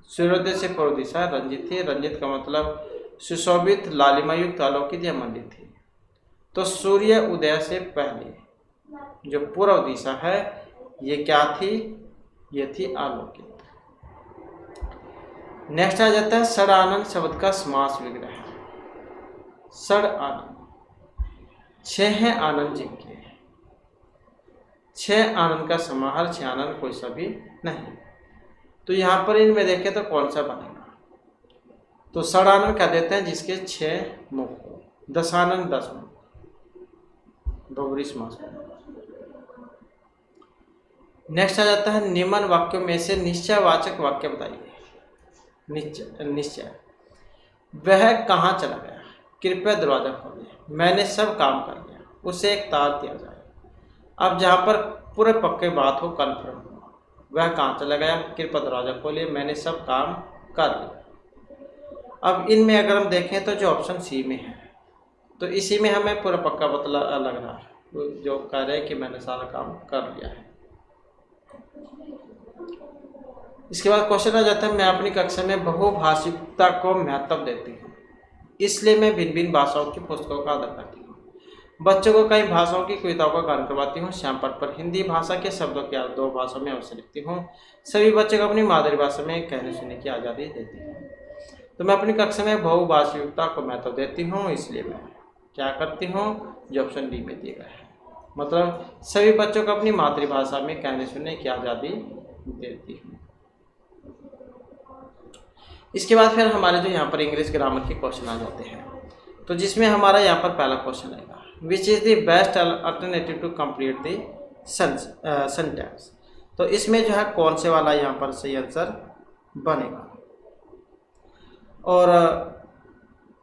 सूर्योदय से पूर्व दिशा रंजित थी। रंजित का मतलब सुशोभित, लालिमायुक्त, आलोकित या मंडित थी। तो सूर्य उदय से पहले जो पूर्व दिशा है ये क्या थी? ये थी आलोकित। नेक्स्ट आ जाता है षड आनंद शब्द का समास विग्रह। षड आनंद, छह हैं आनंद जिनके, छह आनंद का समाहार, छह आनंद कोई सा भी नहीं। तो यहाँ पर इनमें देखें तो कौन सा बनेगा? तो षड आनंद कह देते हैं जिसके छह मुख हो। दशानंद 10 मुख, बहुब्रीहि समास। नेक्स्ट आ जाता है निम्न वाक्यों में से निश्चयवाचक वाक्य बताइए। निश्चय, वह कहाँ चला गया? कृपया दरवाजा खोलिए, मैंने सब काम कर लिया, उसे एक तार दिया जाए। अब जहाँ पर पूरे पक्के बात हो, कन्फर्म हो, वह कहाँ चला गया? कृपया दरवाजा खोलिए, मैंने सब काम कर लिया। अब इनमें अगर हम देखें तो जो ऑप्शन सी में है तो इसी में हमें पूरा पक्का पता लग रहा है, जो कह रहे हैं कि मैंने सारा काम कर लिया है। इसके बाद क्वेश्चन आ जाता है, मैं अपनी कक्षा में बहुभाषिकता को महत्व देती हूँ, इसलिए मैं भिन्न भिन्न भाषाओं की पुस्तकों का आदर करती हूँ। बच्चों को कई भाषाओं की कविताओं का गान करवाती हूँ। श्यामपट्ट पर हिंदी भाषा के शब्दों के अर्थ 2 भाषाओं में अवश्य लिखती हूँ। सभी बच्चों को अपनी मातृभाषा में कहने सुनने की आज़ादी देती हूँ। तो मैं अपनी कक्षा में बहुभाषिकता को महत्व देती हूँ, इसलिए मैं क्या करती हूँ, जो ऑप्शन डी में दिया गया है, मतलब सभी बच्चों को अपनी मातृभाषा में कहने सुनने की आज़ादी देती हूँ। इसके बाद फिर हमारे जो यहाँ पर इंग्लिश ग्रामर के क्वेश्चन आ जाते हैं, तो जिसमें हमारा यहाँ पर पहला क्वेश्चन आएगा, which is the best alternative to complete the sentence. तो इसमें जो है कौन से वाला यहाँ पर सही आंसर बनेगा। और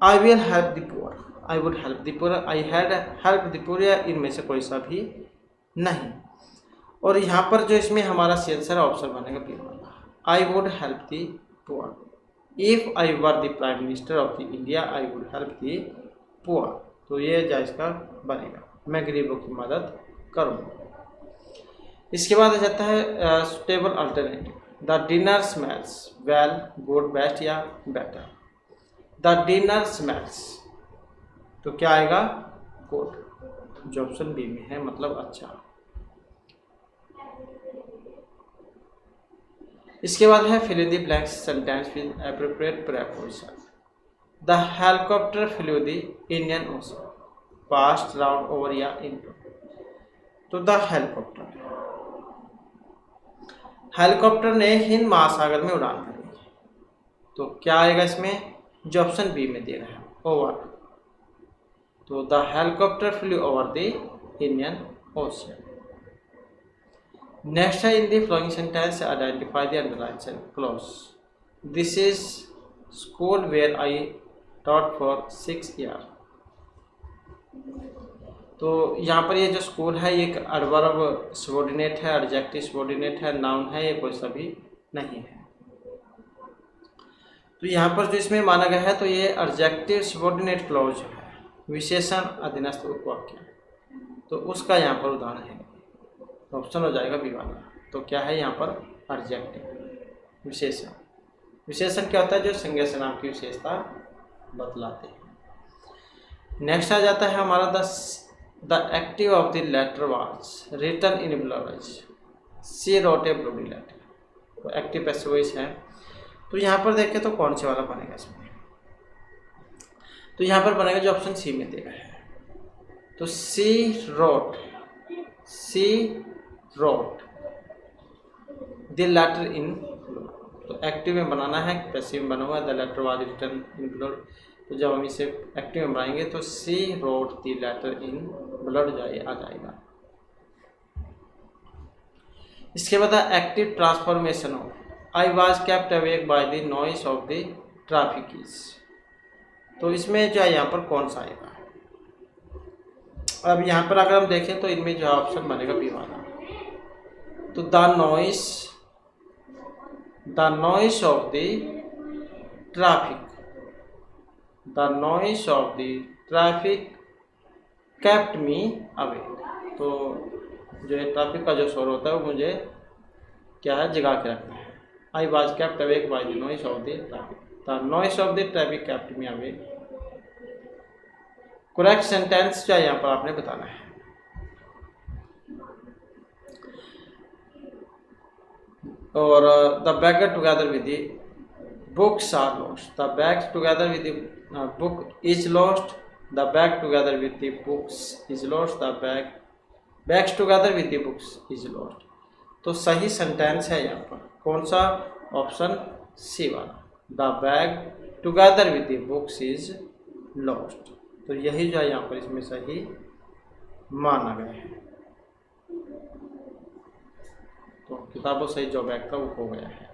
I will help the poor, I would help the poor, I had help the poor, इनमें से कोई सा भी नहीं। और यहाँ पर जो इसमें हमारा सही आंसर ऑप्शन बनेगा बी वाला, I would help the poor. If I were the prime minister of the India I would help the poor. तो ये जायज़ का बनेगा, मैं गरीबों की मदद करूँगा। इसके बाद आ जाता है suitable alternative, the dinner smells well, good, best या बेटर। द डिनर स्मेल्स, तो क्या आएगा, गुड, जो ऑप्शन बी में है, मतलब अच्छा। इसके बाद है fill in the blanks sentence with appropriate preposition. The helicopter flew the Indian Ocean, past, round, over या इनटू। तो द हेलीकॉप्टर ने हिंद महासागर में उड़ान भरी, तो क्या आएगा इसमें, जो ऑप्शन बी में दे रहा है, ओवर। तो the helicopter flew over the Indian Ocean. Next है, in the following sentence identify the underline clause. This is school where I taught for 6 years। तो यहाँ पर ये जो स्कूल है ये एक एडवर्ब सबऑर्डिनेट है, एडजेक्टिव सबऑर्डिनेट है, नाउन है, ये कोई सा भी नहीं है। तो यहाँ पर जो इसमें माना गया है, तो ये एडजेक्टिव सबऑर्डिनेट क्लॉज है, विशेषण अधीनस्थ उपवाक्य, तो उसका यहाँ पर उदाहरण है, ऑप्शन हो जाएगा बी वाला। तो क्या है यहाँ पर, एडजेक्टिव विशेषण। विशेषण क्या होता है, जो संज्ञा से नाम की विशेषता बतलाते हैं। नेक्स्ट आ जाता है हमारा the active of the letter was written in blood, she wrote a bloody letter. तो एक्टिव पैसिव वॉइस है, तो यहाँ पर देखें तो कौन से वाला बनेगा इसमें, तो यहाँ पर बनेगा जो ऑप्शन सी में देगा है। तो सी रोट द लेटर इन, तो एक्टिव में बनाना है, पैसिव में बना हुआ है, the letter was written in blood. तो जब हम इसे एक्टिव में बनाएंगे तो she wrote the letter in blood आ जाएगा। इसके बाद active transformation of I was kept awake by the noise of the traffic is. तो इसमें जो है यहाँ पर कौन सा आएगा, अब यहाँ पर अगर हम देखें तो इनमें जो ऑप्शन बनेगा बी वाला। तो the noise of the traffic, the noise of the traffic kept me awake. तो जो है ट्रैफिक का जो शोर होता है वो मुझे क्या है, जगा के रखना है। I was kept awake by the noise of the traffic, the noise of the traffic kept me awake. Correct sentence क्या यहाँ पर आपने बताना है। और the beggar together with the books are lost, the bag together with the book is lost, the bag together with the books is lost, the bags together with the books is lost. तो सही सेंटेंस है यहाँ पर कौन सा, ऑप्शन सी वाला, the bag together with the books is lost. तो यही जो है यहाँ पर इसमें सही माना गया है। तो किताबों से जो बैग था वो हो गया है।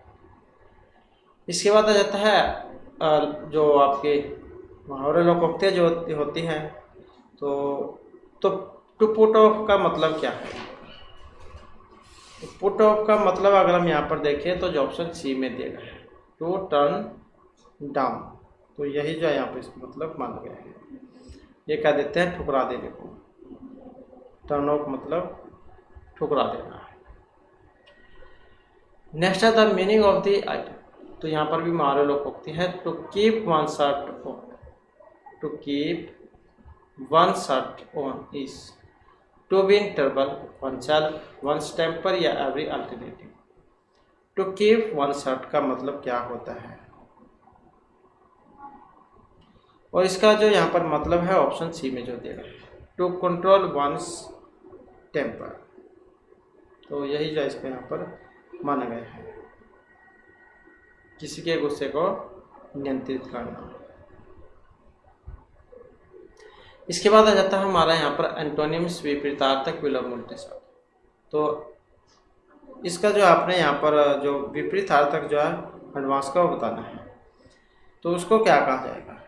इसके बाद आ जाता है जो आपके मुहावरे लोकोक्तियाँ जो होती हैं, तो टू पुट ऑफ का मतलब क्या है। पुट ऑफ का मतलब अगर हम यहाँ पर देखें तो जो ऑप्शन सी में दिया गया है, टू टर्न डाउन। तो यही जो है यहाँ पर इसका मतलब माना गया है। ये क्या देते हैं, ठुकरा देने को। टर्न ऑफ मतलब ठुकरा देना है। नेक्स्ट है the meaning of the item. तो यहाँ पर भी हमारे लोकोक्ति है, to keep one shirt on. To keep one shirt on is to be in trouble oneself one's temper या every alternative. To keep one shirt का मतलब क्या होता है, और इसका जो यहाँ पर मतलब है ऑप्शन सी में जो दिया गया है, टू कंट्रोल वंस टेम्पर। तो यही जो इसको यहाँ पर माना गया है, किसी के गुस्से को नियंत्रित करना। इसके बाद आ जाता है हमारा यहाँ पर एंटोनिम्स, विपरीतार्थक, विलोम उल्टे शब्द। तो इसका जो आपने यहाँ पर जो विपरीतार्थक जो है एडवांस का वो बताना है, तो उसको क्या कहा जाएगा,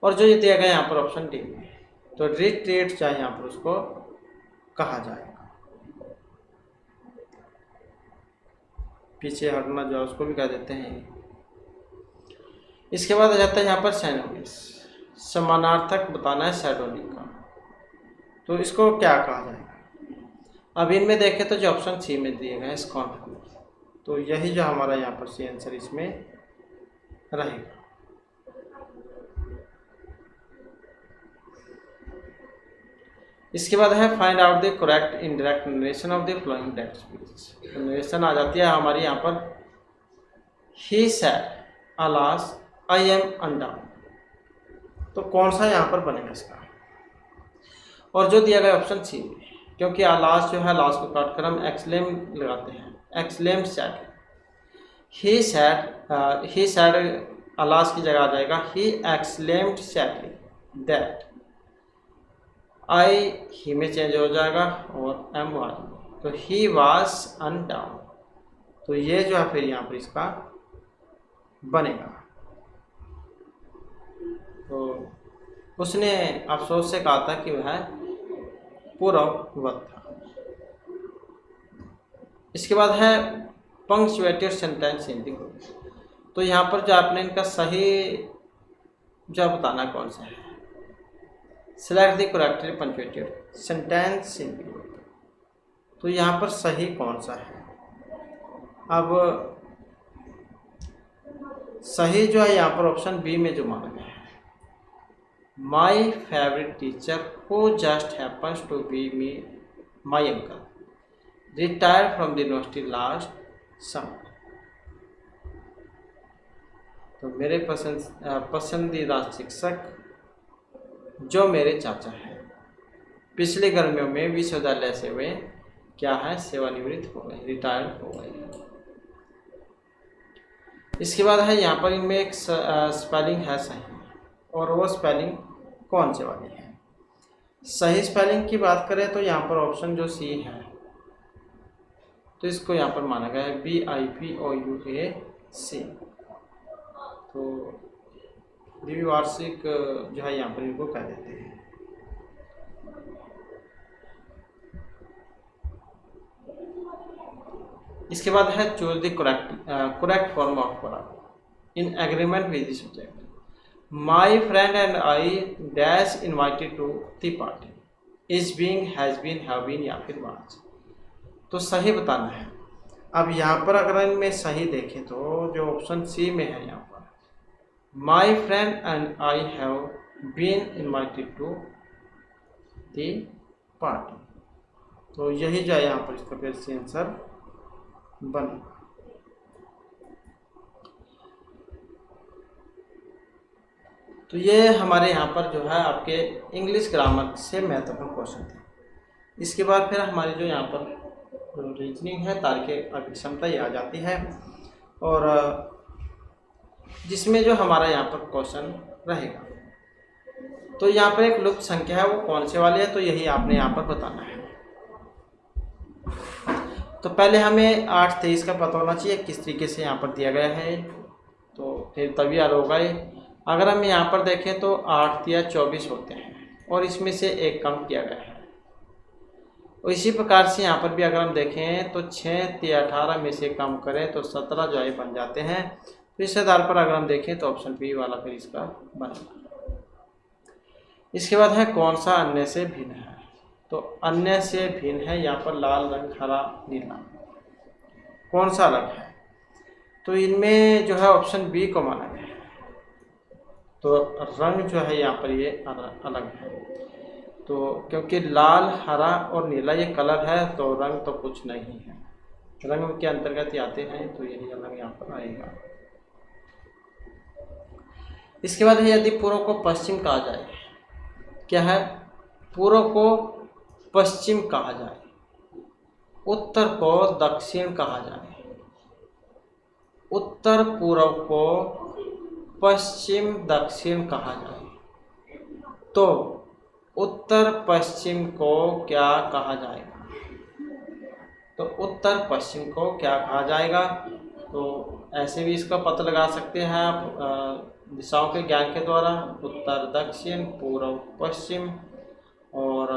और जो ये दिया गया यहाँ पर ऑप्शन डी में, तो रिट्रीट चाहे यहाँ पर उसको कहा जाएगा। पीछे हटना जो है उसको भी कह देते हैं। इसके बाद आ जाता है यहाँ पर सैनोनिम्स, समानार्थक बताना है सैडोनिक का, तो इसको क्या कहा जाएगा। अब इनमें देखें तो जो ऑप्शन सी में दिए गए हैं कॉन्फ्लिक्ट, तो यही जो हमारा यहाँ पर सी आंसर इसमें रहेगा। इसके बाद है find out the correct indirect narration of the following text speech. तो नरेशन आ जाती है हमारी यहाँ पर, he said alas I am undone. तो कौन सा यहाँ पर बनेगा इसका, और जो दिया गया ऑप्शन सी में, क्योंकि अलास जो है लास्ट को काट कर हम एक्सलेम लगाते हैं, एक्सलेम सेड। ही सेड अलास की जगह आ जाएगा ही एक्सलेम्ड सैडली दैट। आई ही में चेंज हो जाएगा और एम वाज, तो ही वाज अनडाउन। तो ये जो है फिर यहाँ पर इसका बनेगा। तो उसने अफसोस से कहा था कि वह पूर्ववत था। इसके बाद है punctuated sentence in the group. तो यहाँ पर जो आपने इनका सही जो बताना कौन सा है, select the correctly punctuated sentence in the group. तो यहाँ पर सही कौन सा है। अब सही जो है यहाँ पर ऑप्शन बी में जो माना गया है, my favourite teacher who just happens to be me my uncle retired from the university last summer. तो मेरे पसंदीदा शिक्षक जो मेरे चाचा हैं, पिछले गर्मियों में विश्वविद्यालय से वे क्या है, सेवानिवृत्त हो गए, रिटायर्ड हो गए। इसके बाद है यहाँ पर इनमें एक स्पेलिंग है सही, और वो स्पेलिंग कौन से वाली है। सही स्पेलिंग की बात करें तो यहाँ पर ऑप्शन जो सी है, तो इसको यहाँ पर माना गया है BIPOUAC। तो द्विवार्षिक जो है यहाँ पर इनको कह देते हैं। इसके बाद है choose the correct form of verb in agreement with the subject. My friend and I dash invited to the party, is being, has been, have been या फिर वाज। तो सही बताना है। अब यहाँ पर अगर इनमें सही देखें तो जो ऑप्शन सी में है यहाँ पर, my friend and I have been invited to the party. तो यही जो है यहाँ पर इसका फिर से आंसर बनेगा। तो ये हमारे यहाँ पर जो है आपके इंग्लिश ग्रामर से महत्वपूर्ण क्वेश्चन थे। इसके बाद फिर हमारी जो यहाँ पर रीजनिंग है, तार्किक अभिक्षमता ये आ जाती है, और जिसमें जो हमारा यहाँ पर क्वेश्चन रहेगा। तो यहाँ पर एक लुप्त संख्या है, वो कौन से वाली है, तो यही आपने यहाँ पर बताना है। तो पहले हमें 8-23 का पता होना चाहिए किस तरीके से यहाँ पर दिया गया है, तो फिर तभी याद होगा। अगर हम यहाँ पर देखें तो 8 या 24 होते हैं, और इसमें से एक कम किया गया है। और इसी प्रकार से यहाँ पर भी अगर हम देखें तो 6 या 18 में से कम करें तो 17 जो है बन जाते हैं। तो इस आधार पर अगर हम देखें तो ऑप्शन बी वाला फिर इसका बनेगा। इसके बाद है कौन सा अन्य से भिन्न है। तो अन्य से भिन्न है यहाँ पर लाल रंग, हरा, नीला। कौन सा अलग है? तो इनमें जो है ऑप्शन बी को माना गया है। तो रंग जो है यहाँ पर ये अलग है। तो क्योंकि लाल, हरा और नीला ये कलर है, तो रंग तो कुछ नहीं है, रंग के अंतर्गत ही आते हैं, तो यही अलग यहाँ पर आएगा। इसके बाद है यदि पूर्व को पश्चिम कहा जाए। क्या है? पूर्व को पश्चिम कहा जाए, उत्तर को दक्षिण कहा जाए, उत्तर पूर्व को पश्चिम दक्षिण कहा जाए, तो उत्तर पश्चिम को क्या कहा जाएगा? तो उत्तर पश्चिम को क्या कहा जाएगा? तो ऐसे भी इसका पता लगा सकते हैं आप दिशाओं के ज्ञान के द्वारा। उत्तर दक्षिण, पूर्व पश्चिम, और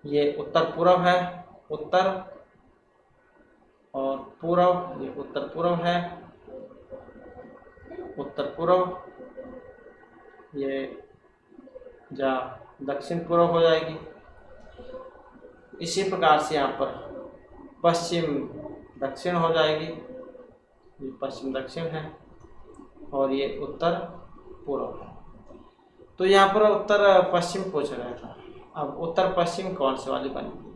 ये उत्तर पूर्व है, उत्तर और पूर्व, ये उत्तर पूर्व है, उत्तर पूर्व, ये जा दक्षिण पूर्व हो जाएगी। इसी प्रकार से यहाँ पर पश्चिम दक्षिण हो जाएगी, ये पश्चिम दक्षिण है, और ये उत्तर पूर्व है। तो यहाँ पर उत्तर पश्चिम पूछ रहा था। अब उत्तर पश्चिम कौन से वाली बनेगी?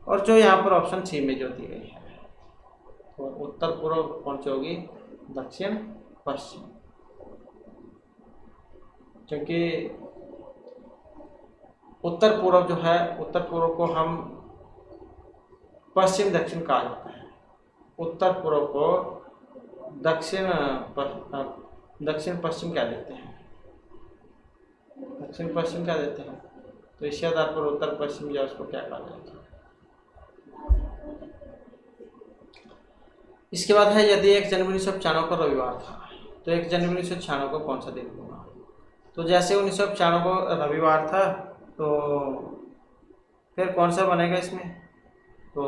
और जो यहाँ पर ऑप्शन सी में जो दी गई है, तो उत्तर पूर्व कौन सी होगी? दक्षिण पश्चिम। क्योंकि उत्तर पूर्व जो है, उत्तर पूर्व को हम पश्चिम दक्षिण कहा जाता है, उत्तर पूर्व को दक्षिण पश्चिम क्या देते हैं, दक्षिण पश्चिम क्या देते हैं। तो इसी आधार पर उत्तर पश्चिम या उसको क्या कहा जाएगा। इसके बाद है यदि 1 जनवरी 1995 को रविवार था, तो 1 जनवरी 1996 को कौन सा दिन होगा? तो जैसे 1995 को रविवार था, तो फिर कौन सा बनेगा इसमें? तो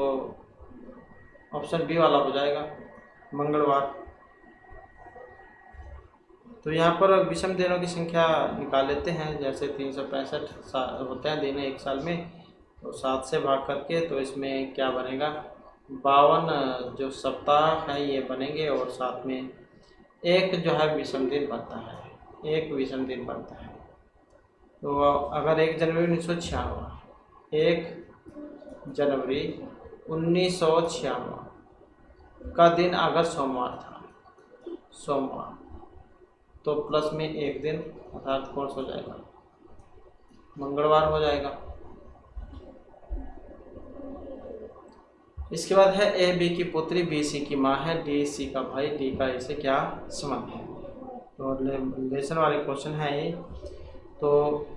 ऑप्शन बी वाला हो जाएगा, मंगलवार। तो यहाँ पर विषम दिनों की संख्या निकाल लेते हैं। जैसे 365 होते हैं दिन एक साल में, तो 7 से भाग करके, तो इसमें क्या बनेगा? 52 जो सप्ताह है ये बनेंगे, और साथ में एक जो है विषम दिन बनता है, एक विषम दिन बनता है। तो अगर 1 जनवरी 1996, 1 जनवरी 1996 का दिन अगर सोमवार था, सोमवार, तो प्लस में एक दिन अर्थात कौन सा हो जाएगा? मंगलवार हो जाएगा। इसके बाद है ए बी की पुत्री, बी सी की माँ है, डी सी का भाई, डी का ए से क्या संबंध है। तो लेसन वाले क्वेश्चन है ये। तो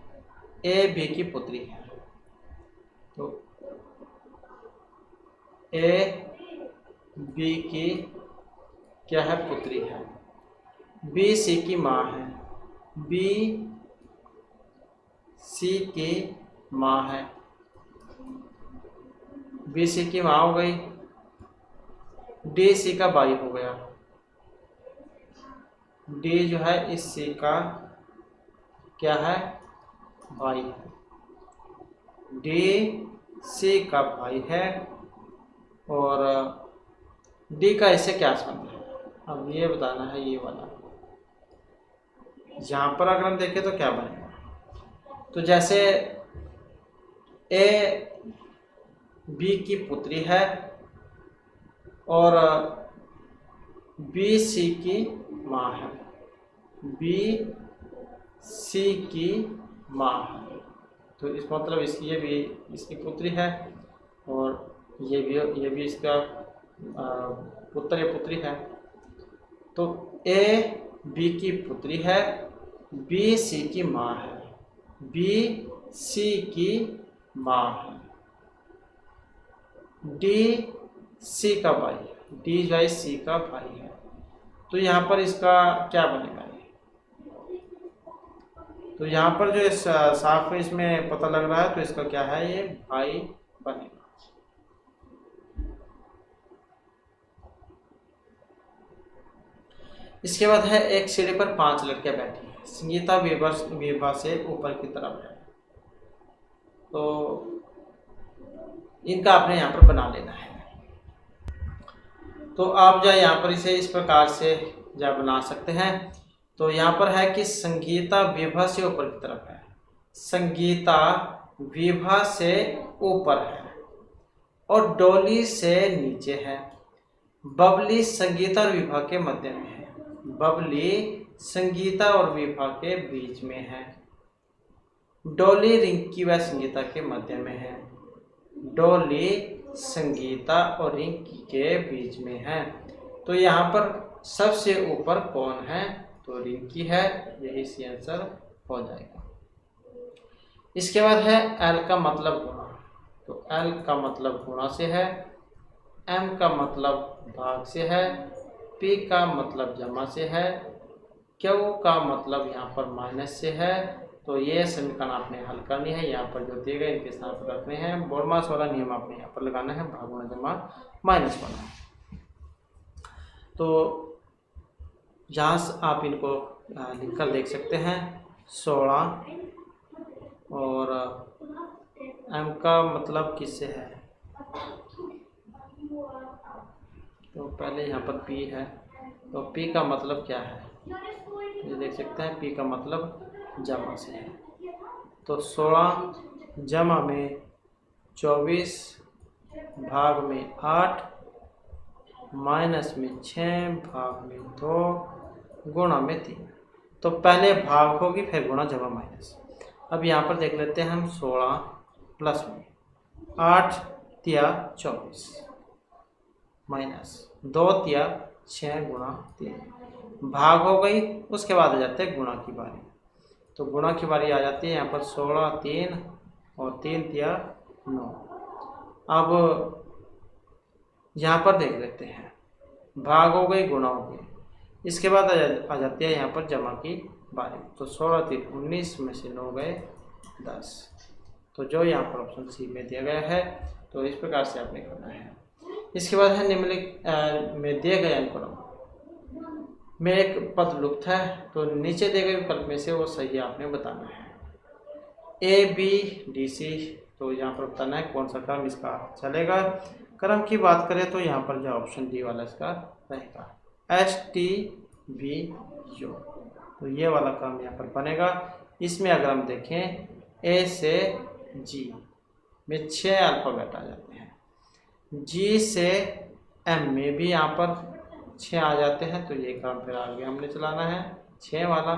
ए बी की पुत्री है, तो ए बी की क्या है? पुत्री है। बी सी की माँ है, बी सी की माँ है, बी सी की माँ हो गई, डी सी का भाई हो गया, डी जो है इस सी का क्या है? भाई है, डी सी का भाई है, और डी का इससे क्या संबंध है? अब ये बताना है, ये वाला। यहाँ पर अगर हम देखें तो क्या बनेगा? तो जैसे ए बी की पुत्री है और बी सी की माँ है, बी सी की माँ है, तो इस मतलब इसकी ये भी इसकी पुत्री है, और ये भी इसका पुत्र या पुत्री है। तो ए बी की पुत्री है, बी सी की माँ है, बी सी की माँ है, डी सी का भाई है, डी जो है सी का भाई है। तो यहाँ पर इसका क्या बनेगा? तो यहाँ पर जो साफ में इसमें पता लग रहा है, तो इसका क्या है? ये भाई बनेगा। इसके बाद है एक सीढ़ी पर 5 लड़कियां बैठी हैं, संगीता विभा से ऊपर की तरफ है, तो इनका आपने यहाँ पर बना लेना है। तो आप जो यहाँ पर इसे इस प्रकार से जो बना सकते हैं। तो यहाँ पर है कि संगीता विभा से ऊपर की तरफ है, संगीता विभा से ऊपर है और डोली से नीचे है। बबली संगीता और विभा के मध्य में है, बबली संगीता और विभा के बीच में है। डोली रिंकी व संगीता के मध्य में है, डोली संगीता और रिंकी के बीच में है। तो यहाँ पर सबसे ऊपर कौन है? तो रिंकी है, यही सी आंसर हो जाएगा। इसके बाद है एल का मतलब गुणा। तो एल का मतलब गुणा से है, एम का मतलब भाग से है, पी का मतलब जमा से है, क्यू का मतलब यहाँ पर माइनस से है। तो ये समीकरण आपने हल करनी है, यहाँ पर जो दिए गए इनके स्थान पर रखने हैं। बोर्डमास वाला नियम आपने यहाँ पर लगाना है, भाग गुणा जमा माइनस वाला। तो यहाँ से आप इनको लिखकर देख सकते हैं। 16 और एम का मतलब किससे है? तो पहले यहाँ पर पी है, तो पी का मतलब क्या है? ये देख सकते हैं, पी का मतलब जमा से है। तो 16 जमा में 24 भाग में 8 माइनस में 6 भाग में 2 गुणा में 3। तो पहले भाग होगी, फिर गुणा जमा माइनस। अब यहाँ पर देख लेते हैं हम। 16 प्लस में 8 तिया 24 माइनस 2 तिया 6 गुणा 3 भाग हो गई। उसके बाद आ जाते हैं गुणा की बारी। तो गुणा की बारी आ जाती है यहाँ पर 16 3 और 3 तिया 9। अब यहाँ पर देख लेते हैं, भाग हो गई, गुणा हो गई। इसके बाद आ जाती है यहाँ पर जमा की बारी। तो 16 3 19 में से 9 गए 10। तो जो यहाँ पर ऑप्शन सी में दिया गया है। तो इस प्रकार से आपने करना है। इसके बाद है निम्नलिखित में दिए गए अनुक्रम में एक पद लुप्त है। तो नीचे दिए गए विकल्प में से वो सही आपने बताना है। A B D C. तो यहाँ पर बताना है कौन सा क्रम इसका चलेगा। क्रम की बात करें तो यहाँ पर जो ऑप्शन डी वाला इसका रहेगा, एस टी वी यू। तो ये वाला क्रम यहाँ पर बनेगा। इसमें अगर हम देखें, ए से जी में 6 अल्फ़ाबेट आ जाते हैं, जी से एम में भी यहाँ पर 6 आ जाते हैं। तो ये क्रम फिर आगे हमने चलाना है 6 वाला।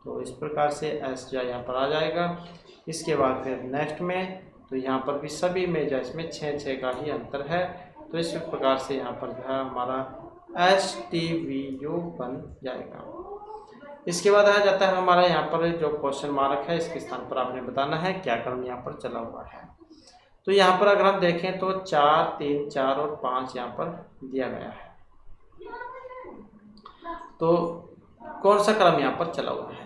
तो इस प्रकार से एस जो यहाँ पर आ जाएगा। इसके बाद फिर नेक्स्ट में, तो यहाँ पर भी सभी में जो इसमें 6 का ही अंतर है। तो इस प्रकार से यहाँ पर जो है हमारा एस टी वी यू बन जाएगा। इसके बाद आ जाता है हमारा यहाँ पर जो क्वेश्चन मार्क है, इसके स्थान पर आपने बताना है क्या क्रम यहाँ पर चला हुआ है। तो यहाँ पर अगर हम देखें तो 4 3 4 और 5 यहाँ पर दिया गया है। तो कौन सा क्रम यहाँ पर चला हुआ है?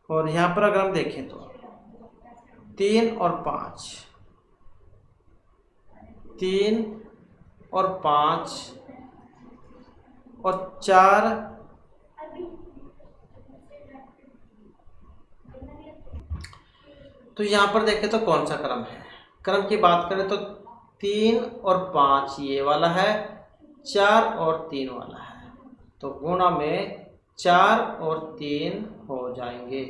और यहाँ पर अगर हम देखें तो 3 और 5, 3 और 5 और 4 तो यहाँ पर देखें तो कौन सा क्रम है? क्रम की बात करें तो 3 और 5 ये वाला है, 4 और 3 वाला है। तो गुणा में 4 और 3 हो जाएंगे,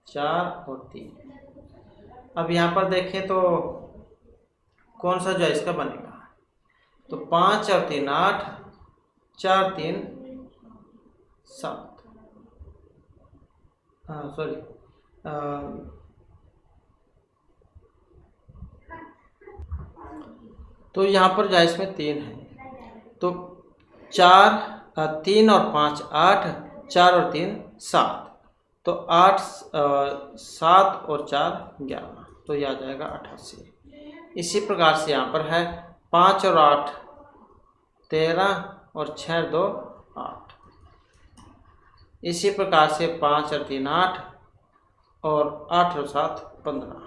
4 और 3। अब यहाँ पर देखें तो कौन सा जो इसका बनेगा? तो 5 और 3 8, 4 3 7। सॉरी, तो यहाँ पर जो इसमें 3 है। तो 3 और 5 8, 4 और 3 7। तो 8 7 और 4 11। तो यह आ जाएगा 88। इसी प्रकार से यहाँ पर है 5 और 8 13 और 6 2 8। इसी प्रकार से 5 और 3 8 और 8 और 7 15।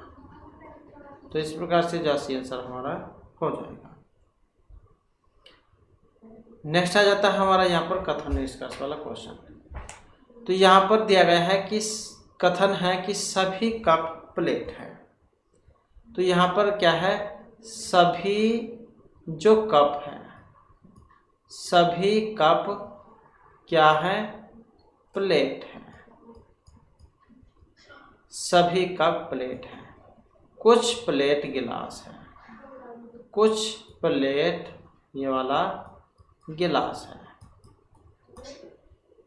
तो इस प्रकार से जैसे आंसर हमारा हो जाएगा। नेक्स्ट आ जाता है हमारा यहाँ पर कथन निष्कर्ष वाला क्वेश्चन। तो यहाँ पर दिया गया है कि कथन है कि सभी कप प्लेट है। तो यहाँ पर क्या है, सभी जो कप है, सभी कप क्या है, प्लेट है। सभी कप प्लेट है। कुछ प्लेट गिलास है, कुछ प्लेट ये वाला गिलास है।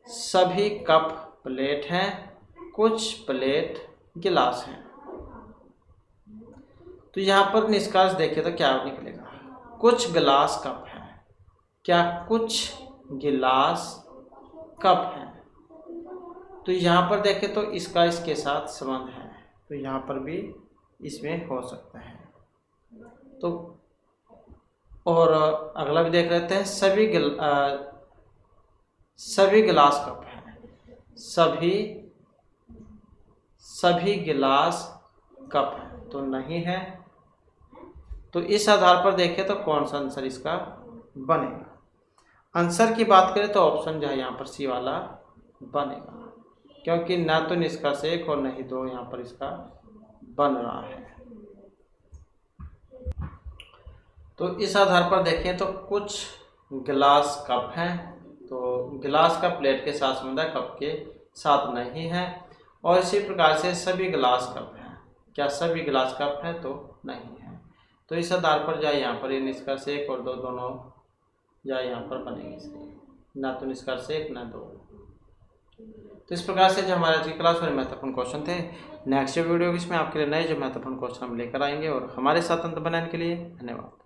सभी कप प्लेट हैं, कुछ प्लेट गिलास हैं। तो यहाँ पर निष्कर्ष देखें तो क्या निकलेगा, कुछ गिलास कप है। क्या कुछ गिलास कप है? तो यहाँ पर देखें तो इसका इसके साथ संबंध है, तो यहाँ पर भी इसमें हो सकता है। तो और अगला भी देख लेते हैं, सभी गिलास कप है। सभी गिलास कप है, तो नहीं है। तो इस आधार पर देखें तो कौन सा आंसर इसका बनेगा। आंसर की बात करें तो ऑप्शन जो है यहाँ पर सी वाला बनेगा, क्योंकि ना तो निष्कर्ष 1 और नहीं 2 यहाँ पर इसका बन रहा है। तो इस आधार पर देखें तो कुछ गिलास कप हैं, तो गिलास का प्लेट के साथ संबंध है, कप के साथ नहीं है। और इसी प्रकार से सभी गिलास कप हैं। क्या सभी गिलास कप हैं? तो नहीं है। तो इस आधार पर जाए यहाँ पर ये निष्कर्ष 1 और 2 दोनों जाए यहाँ पर बनेगी सही, ना तो निष्कर्ष 1 ना 2। तो इस प्रकार से जो हमारे आज की क्लास में महत्वपूर्ण क्वेश्चन थे, नेक्स्ट वीडियो इसमें आपके लिए नए जो महत्वपूर्ण क्वेश्चन हम लेकर आएंगे। और हमारे साथ अंत बनाने के लिए धन्यवाद।